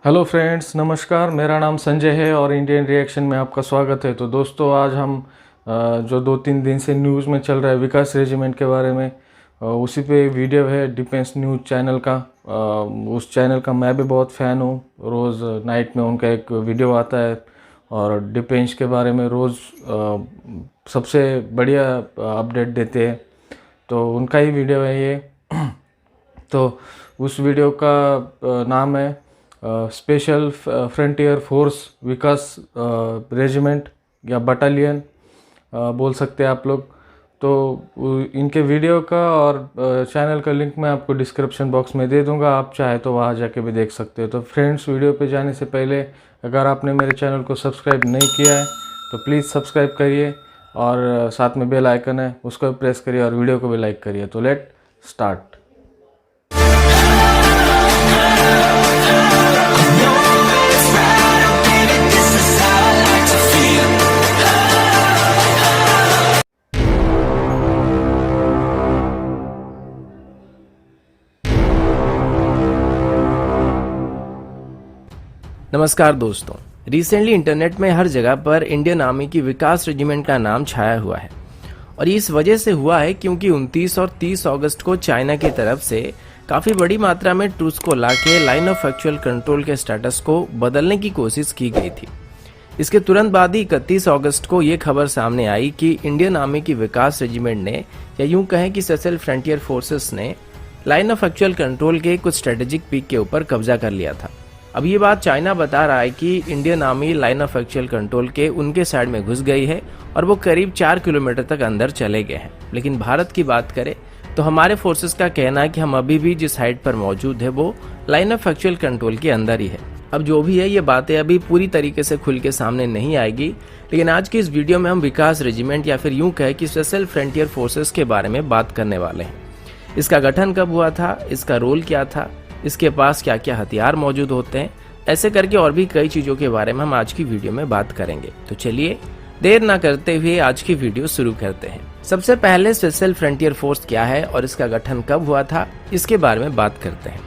Hello friends, नमस्कार। मेरा नाम संजय है और इंडियन रिएक्शन में आपका स्वागत है। तो दोस्तों, आज हम जो 2-3 दिन से न्यूज़ में चल रहा है विकास रेजिमेंट के बारे में, उसी पे वीडियो है डिफेंस न्यूज़ चैनल का। उस चैनल का मैं भी बहुत फ़ैन हूँ। रोज़ नाइट में उनका एक वीडियो आता है और डिफेंस के बारे में रोज़ सबसे बढ़िया अपडेट देते हैं। तो उनका ही वीडियो है ये। तो उस वीडियो का नाम है स्पेशल फ्रंटियर फोर्स विकास रेजिमेंट या बटालियन बोल सकते हैं आप लोग। तो इनके वीडियो का और चैनल का लिंक मैं आपको डिस्क्रिप्शन बॉक्स में दे दूंगा, आप चाहे तो वहाँ जाके भी देख सकते हो। तो फ्रेंड्स, वीडियो पे जाने से पहले अगर आपने मेरे चैनल को सब्सक्राइब नहीं किया है तो प्लीज़ सब्सक्राइब करिए और साथ में बेल आइकन है उसको भी प्रेस करिए और वीडियो को भी लाइक करिए। तो लेट स्टार्ट। नमस्कार दोस्तों, रिसेंटली इंटरनेट में हर जगह पर इंडियन आर्मी की विकास रेजिमेंट का नाम छाया हुआ है और इस वजह से हुआ है क्योंकि 29 और 30 अगस्त को चाइना की तरफ से काफी बड़ी मात्रा में ट्रूप्स को लाके लाइन ऑफ एक्चुअल कंट्रोल के स्टेटस को बदलने की कोशिश की गई थी। इसके तुरंत बाद ही 31 अगस्त को ये खबर सामने आई कि इंडियन आर्मी की विकास रेजिमेंट ने, या यूं कहें कि स्पेशल फ्रंटियर फोर्सेस ने, लाइन ऑफ एक्चुअल कंट्रोल के कुछ स्ट्रेटेजिक पीक के ऊपर कब्जा कर लिया था। अब ये बात चाइना बता रहा है कि Indian army line of actual control के उनके साइड में घुस गई है और वो करीब 4 किलोमीटर तक अंदर चले गए हैं। लेकिन भारत की बात करें तो हमारे फोर्सेस का कहना है कि हम अभी भी जिस साइड पर मौजूद है वो लाइन ऑफ एक्चुअल कंट्रोल के अंदर ही है। अब जो भी है, ये बातें अभी पूरी तरीके से खुल के सामने नहीं आएगी, लेकिन आज की इस वीडियो में हम विकास रेजिमेंट या फिर यूं कहे कि स्पेशल फ्रंटियर फोर्सेस के बारे में बात करने वाले हैं। इसका गठन कब हुआ था, इसका रोल क्या था, इसके पास क्या क्या हथियार मौजूद होते हैं, ऐसे करके और भी कई चीजों के बारे में हम आज की वीडियो में बात करेंगे। तो चलिए देर ना करते हुए आज की वीडियो शुरू करते हैं। सबसे पहले स्पेशल फ्रंटियर फोर्स क्या है और इसका गठन कब हुआ था, इसके बारे में बात करते हैं।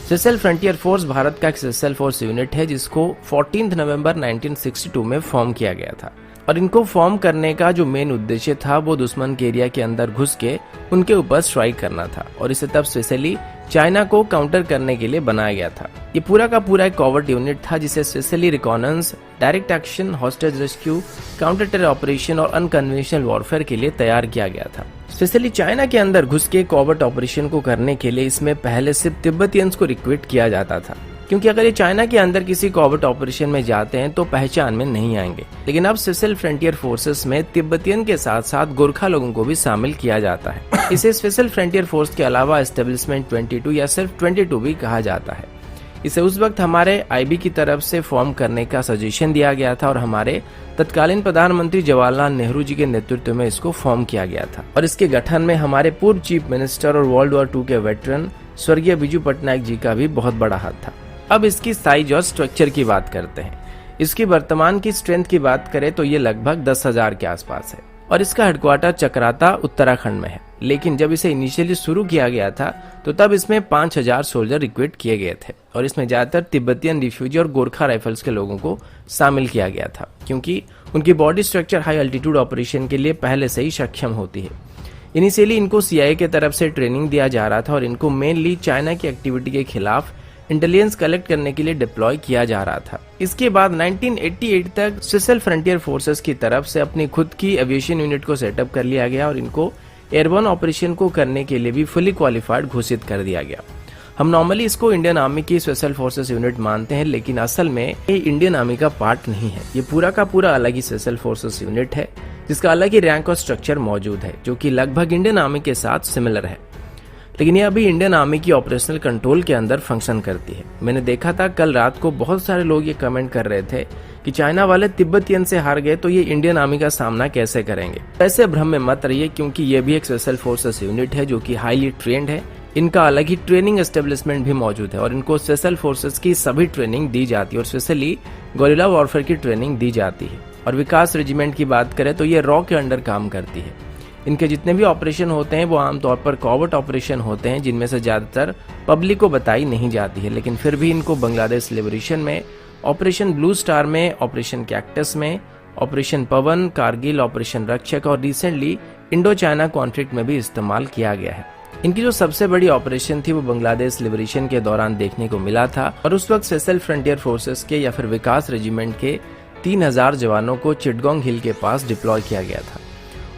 स्पेशल फ्रंटियर फोर्स भारत का एक स्पेशल फोर्स यूनिट है जिसको 14 नवंबर 1962 में फॉर्म किया गया था और इनको फॉर्म करने का जो मेन उद्देश्य था वो दुश्मन के एरिया के अंदर घुस के उनके ऊपर स्ट्राइक करना था और इसे तब स्पेशली चाइना को काउंटर करने के लिए बनाया गया था। ये पूरा का पूरा एक कॉवर्ट यूनिट था जिसे specially reconnaissance, direct action, hostage rescue, counter terror operation और अनकन्वेंशनल वॉरफेयर के लिए तैयार किया गया था। स्पेशली चाइना के अंदर घुस के कॉवर्ट ऑपरेशन को करने के लिए इसमें पहले सिर्फ तिब्बतियंस को रिक्रूट किया जाता था, क्योंकि अगर ये चाइना के अंदर किसी कॉवर्ट ऑपरेशन में जाते हैं तो पहचान में नहीं आएंगे। लेकिन अब स्पेशल फ्रंटियर फोर्सेस में तिब्बतियन के साथ साथ गोरखा लोगों को भी शामिल किया जाता है। इसे स्पेशल फ्रंटियर फोर्स के अलावा एस्टेब्लिशमेंट 22 या सिर्फ 22 भी कहा जाता है। इसे उस वक्त हमारे आईबी की तरफ से फॉर्म करने का सजेशन दिया गया था और हमारे तत्कालीन प्रधानमंत्री जवाहरलाल नेहरू जी के नेतृत्व में इसको फॉर्म किया गया था। और इसके गठन में हमारे पूर्व चीफ मिनिस्टर और वर्ल्ड वॉर 2 के वेटरन स्वर्गीय बिजू पटनायक जी का भी बहुत बड़ा हाथ था। अब इसकी साइज और स्ट्रक्चर की बात करते हैं। इसकी वर्तमान की स्ट्रेंथ की बात करें तो ये लगभग 10,000 के आसपास है और इसका हेडक्वार्टर चक्राता उत्तराखंड में है। लेकिन जब इसे इनिशियली शुरू किया गया था तो तब इसमें 5,000 सोल्जर रिक्रूट किए गए थे और इसमें ज्यादातर तिब्बतियन रिफ्यूजी और गोरखा राइफल्स के लोगों को शामिल किया गया था, क्योंकि उनकी body structure high altitude operation के लिए पहले से ही सक्षम होती है। इनिशियली इनको सीआईए की तरफ से ट्रेनिंग दिया जा रहा था और इनको मेनली चाइना की एक्टिविटी के खिलाफ इंटेलिजेंस कलेक्ट करने के लिए डिप्लॉय किया जा रहा था। इसके बाद 1988 तक स्पेशल फ्रंटियर फोर्सेस की तरफ से अपनी खुद की एविएशन यूनिट को सेटअप कर लिया गया और इनको एयरबोर्न ऑपरेशन को करने के लिए भी फुली क्वालिफाइड घोषित कर दिया गया। हम नॉर्मली इसको इंडियन आर्मी की स्पेशल फोर्सेस यूनिट मानते हैं, लेकिन असल में ये इंडियन आर्मी का पार्ट नहीं है। ये पूरा का पूरा अलग ही स्पेशल फोर्सेस यूनिट है जिसका अलग ही रैंक और स्ट्रक्चर मौजूद है, जो कि लगभग इंडियन आर्मी के साथ सिमिलर है। लेकिन ये अभी इंडियन आर्मी की ऑपरेशनल कंट्रोल के अंदर फंक्शन करती है। मैंने देखा था कल रात को बहुत सारे लोग ये कमेंट कर रहे थे कि चाइना वाले तिब्बतियन से हार गए तो ये इंडियन आर्मी का सामना कैसे करेंगे। ऐसे भ्रम में मत रहिए, क्योंकि ये भी एक स्पेशल फोर्सेस यूनिट है जो कि हाईली ट्रेंड है। इनका अलग ही ट्रेनिंग एस्टेब्लिशमेंट भी मौजूद है और इनको स्पेशल फोर्सेस की सभी ट्रेनिंग दी जाती है और स्पेशली गोरिल्ला वॉरफेयर की ट्रेनिंग दी जाती है। और विकास रेजिमेंट की बात करें तो ये रॉ के अंडर काम करती है। इनके जितने भी ऑपरेशन होते हैं वो आमतौर पर कॉवर्ट ऑपरेशन होते हैं, जिनमें से ज़्यादातर पब्लिक को बताई नहीं जाती है, लेकिन फिर भी इनको बांग्लादेश लिबरेशन में, ऑपरेशन ब्लू स्टार में, ऑपरेशन कैक्टस में, ऑपरेशन पवन, कारगिल, ऑपरेशन रक्षक और रिसेंटली इंडो चाइना कॉन्फ्लिक्ट में भी इस्तेमाल किया गया है। इनकी जो सबसे बड़ी ऑपरेशन थी वो बांग्लादेश लिबरेशन के दौरान देखने को मिला था और उस वक्त स्पेशल फ्रंटियर फोर्सेस के या फिर विकास रेजिमेंट के 3000 जवानों को चिटगोंग हिल के पास डिप्लॉय किया गया था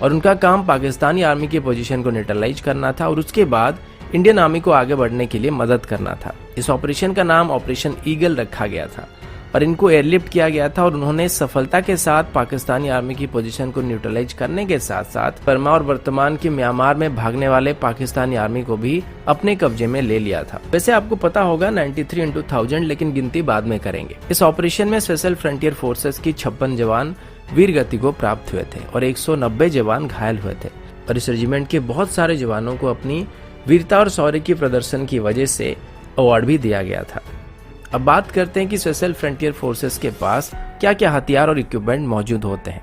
और उनका काम पाकिस्तानी आर्मी की पोजीशन को न्यूट्रलाइज करना था और उसके बाद इंडियन आर्मी को आगे बढ़ने के लिए मदद करना था। इस ऑपरेशन का नाम ऑपरेशन ईगल रखा गया था और इनको एयरलिफ्ट किया गया था और उन्होंने सफलता के साथ पाकिस्तानी आर्मी की पोजीशन को न्यूट्रलाइज करने के साथ साथ बर्मा और वर्तमान के म्यांमार में भागने वाले पाकिस्तानी आर्मी को भी अपने कब्जे में ले लिया था। वैसे आपको पता होगा 93/1000, लेकिन गिनती बाद में करेंगे। इस ऑपरेशन में स्पेशल फ्रंटियर फोर्सेस की 56 जवान वीर गति को प्राप्त हुए थे और 190 जवान घायल हुए थे और इस रेजिमेंट के बहुत सारे जवानों को अपनी वीरता और शौर्य की प्रदर्शन की वजह से अवार्ड भी दिया गया था। अब बात करते हैं कि स्पेशल फ्रंटियर फोर्सेस के पास क्या क्या हथियार और इक्विपमेंट मौजूद होते हैं।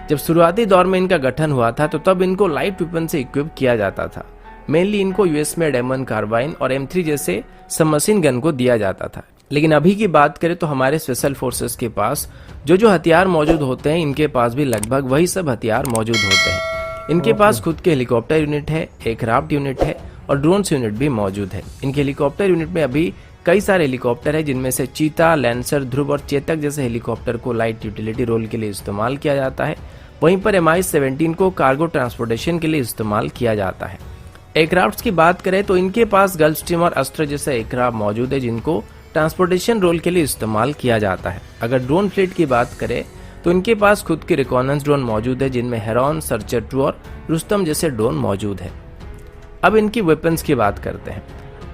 जब शुरुआती दौर में इनका गठन हुआ था तो तब इनको लाइट वेपन से इक्विप किया जाता था। मेनली इनको यूएस में M1 कार्बाइन और M3 जैसे सबमशीन गन को दिया जाता था। लेकिन अभी की बात करें तो हमारे स्पेशल फोर्सेस के पास जो हथियार मौजूद होते हैं, इनके पास भी लगभग वही सब हथियार मौजूद होते हैं। इनके पास खुद के हेलीकॉप्टर यूनिट है, एयरक्राफ्ट यूनिट है और ड्रोन्स यूनिट भी मौजूद है। इनके हेलीकॉप्टर यूनिट में अभी कई सारे हेलीकॉप्टर है, जिनमें से चीता, लैंसर, ध्रुव और चेतक जैसे हेलीकॉप्टर को लाइट यूटिलिटी रोल के लिए इस्तेमाल किया जाता है। वहीं पर Mi-17 को कार्गो ट्रांसपोर्टेशन के लिए इस्तेमाल किया जाता है। एयरक्राफ्ट की बात करें तो इनके पास गल्फस्ट्रीम और अस्त्र जैसे एयरक्राफ्ट मौजूद है, जिनको ट्रांसपोर्टेशन रोल के लिए इस्तेमाल किया जाता है। अगर ड्रोन फ्लीट की बात करें तो इनके पास खुद के रिकॉनेंस ड्रोन मौजूद है, जिनमें हेरॉन, सर्चर 2 और रुस्तम जैसे ड्रोन मौजूद है। अब इनकी वेपन्स की बात करते हैं।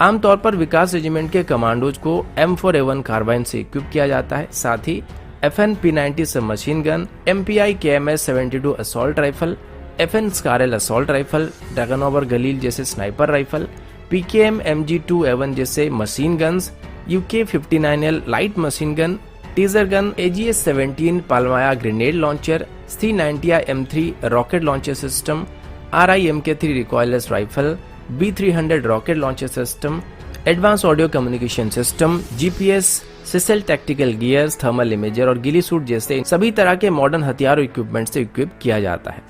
आमतौर पर विकास रेजिमेंट के कमांडोज को M4A1 कार्बाइन से इक्विप किया जाता है। साथ ही FN P90 सब machine gun, MPI KMS 72 assault rifle, FN SCAR L assault rifle, Dragunov Galil जैसे स्नाइपर राइफल, PKM MG2A1 जैसे machine guns, UK 59L light machine gun, taser gun, AGS 17 Plamya grenade launcher, C90 M3 rocket launcher system, RIMK3 recoilless rifle, B300 rocket launcher system, advance audio communication system, GPS, सिसेल tactical gears, thermal imager और ghillie suit जैसे सभी तरह के modern हथियार और equipment से equip किया जाता है।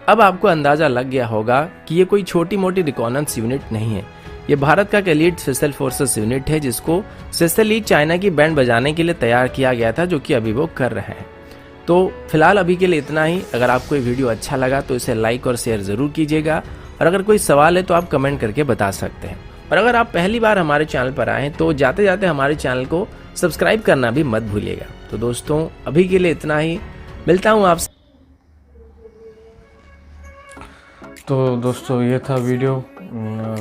अब आपको अंदाजा लग गया होगा कि ये कोई छोटी मोटी रिकॉनेंस यूनिट नहीं है। ये भारत का एलीट स्पेशल फोर्सेस यूनिट है, जिसको स्पेशली चाइना की बैंड बजाने के लिए तैयार किया गया था, जो कि अभी वो कर रहे हैं। तो फिलहाल अभी के लिए इतना ही। अगर आपको ये वीडियो अच्छा लगा तो इसे लाइक और शेयर जरूर कीजिएगा और अगर कोई सवाल है तो आप कमेंट करके बता सकते हैं। और अगर आप पहली बार हमारे चैनल पर आए तो जाते जाते हमारे चैनल को सब्सक्राइब करना भी मत भूलिएगा। तो दोस्तों अभी के लिए इतना ही, मिलता हूँ आपसे। तो दोस्तों ये था वीडियो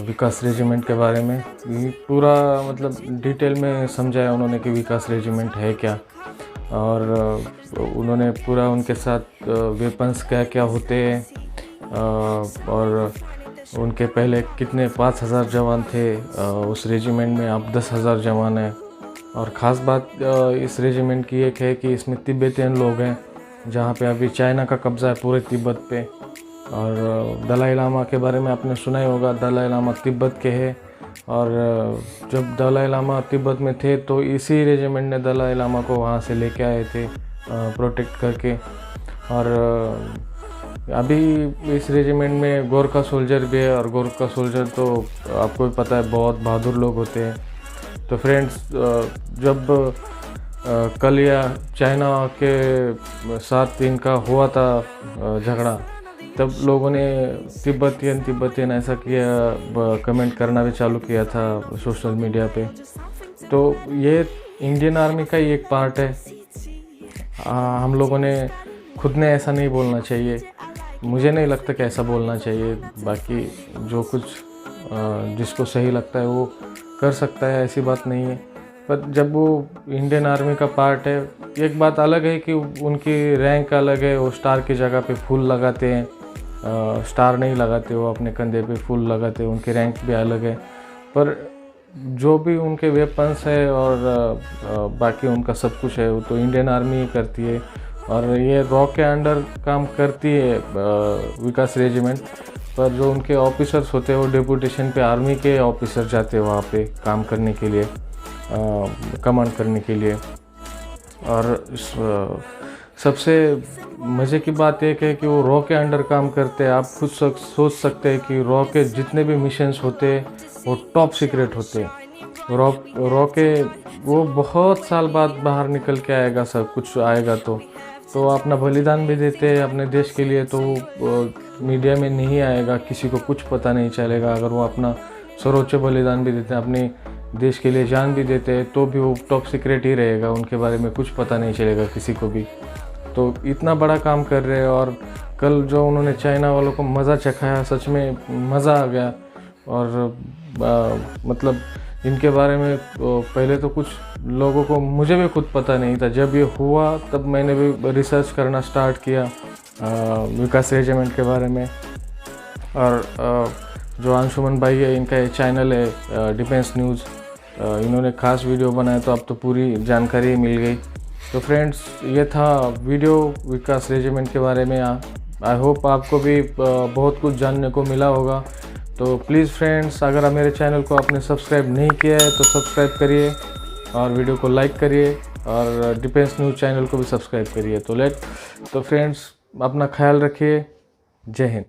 विकास रेजिमेंट के बारे में। ये पूरा मतलब डिटेल में समझाया उन्होंने कि विकास रेजिमेंट है क्या, और उन्होंने पूरा उनके साथ वेपन्स क्या क्या होते हैं और उनके पहले कितने 5000 जवान थे उस रेजिमेंट में, अब 10,000 जवान हैं। और ख़ास बात इस रेजिमेंट की एक है कि इसमें तिब्बतियन लोग हैं, जहाँ पे अभी चाइना का कब्ज़ा है पूरे तिब्बत पे। और दलाई लामा के बारे में आपने सुना ही होगा, दलाई लामा तिब्बत के हैं। और जब दलाई लामा तिब्बत में थे तो इसी रेजिमेंट ने दलाई लामा को वहाँ से लेके आए थे प्रोटेक्ट करके। और अभी इस रेजिमेंट में गोरखा सोल्जर भी है, और गोरखा सोल्जर तो आपको भी पता है बहुत बहादुर लोग होते हैं। तो फ्रेंड्स, जब कल या चाइना के साथ इनका हुआ था झगड़ा, तब लोगों ने तिब्बतियन ऐसा किया, कमेंट करना भी चालू किया था सोशल मीडिया पे। तो ये इंडियन आर्मी का ही एक पार्ट है। हम लोगों ने खुद ने ऐसा नहीं बोलना चाहिए, मुझे नहीं लगता कि ऐसा बोलना चाहिए। बाकी जो कुछ जिसको सही लगता है वो कर सकता है, ऐसी बात नहीं है। पर जब वो इंडियन आर्मी का पार्ट है, एक बात अलग है कि उनकी रैंक अलग है। वो स्टार की जगह पे फूल लगाते हैं, स्टार नहीं लगाते, वो अपने कंधे पे फूल लगाते हैं, उनकी रैंक भी अलग है। पर जो भी उनके वेपन्स है और बाकी उनका सब कुछ है वो तो इंडियन आर्मी ही करती है। और ये रॉ के अंडर काम करती है विकास रेजिमेंट। पर जो उनके ऑफिसर्स होते हैं वो डेपुटेशन पे आर्मी के ऑफिसर जाते हैं वहाँ पे काम करने के लिए, कमांड करने के लिए। और सबसे मज़े की बात एक है कि वो रॉ के अंडर काम करते हैं। आप खुद सोच सकते हैं कि रॉ के जितने भी मिशंस होते हैं वो टॉप सीक्रेट होते हैं। रॉ के वो बहुत साल बाद बाहर निकल के आएगा, सब कुछ आएगा तो अपना बलिदान भी देते हैं अपने देश के लिए। तो मीडिया में नहीं आएगा, किसी को कुछ पता नहीं चलेगा। अगर वो अपना सर्वोच्च बलिदान भी देते हैं, अपने देश के लिए जान भी देते हैं, तो भी वो टॉप सीक्रेट ही रहेगा, उनके बारे में कुछ पता नहीं चलेगा किसी को भी। तो इतना बड़ा काम कर रहे हैं। और कल जो उन्होंने चाइना वालों को मज़ा चखाया, सच में मज़ा आ गया। और मतलब इनके बारे में पहले तो कुछ लोगों को, मुझे भी खुद पता नहीं था। जब ये हुआ तब मैंने भी रिसर्च करना स्टार्ट किया विकास रेजिमेंट के बारे में। और जो अंशुमन भाई है, इनका ये चैनल है डिफेंस न्यूज़, इन्होंने खास वीडियो बनाया, तो अब तो पूरी जानकारी मिल गई। तो फ्रेंड्स, ये था वीडियो विकास रेजिमेंट के बारे में। आई होप आपको भी बहुत कुछ जानने को मिला होगा। तो प्लीज़ फ्रेंड्स, अगर आप मेरे चैनल को आपने सब्सक्राइब नहीं किया है तो सब्सक्राइब करिए और वीडियो को लाइक करिए, और डिफेंस न्यूज़ चैनल को भी सब्सक्राइब करिए। तो फ्रेंड्स, अपना ख्याल रखिए। जय हिंद।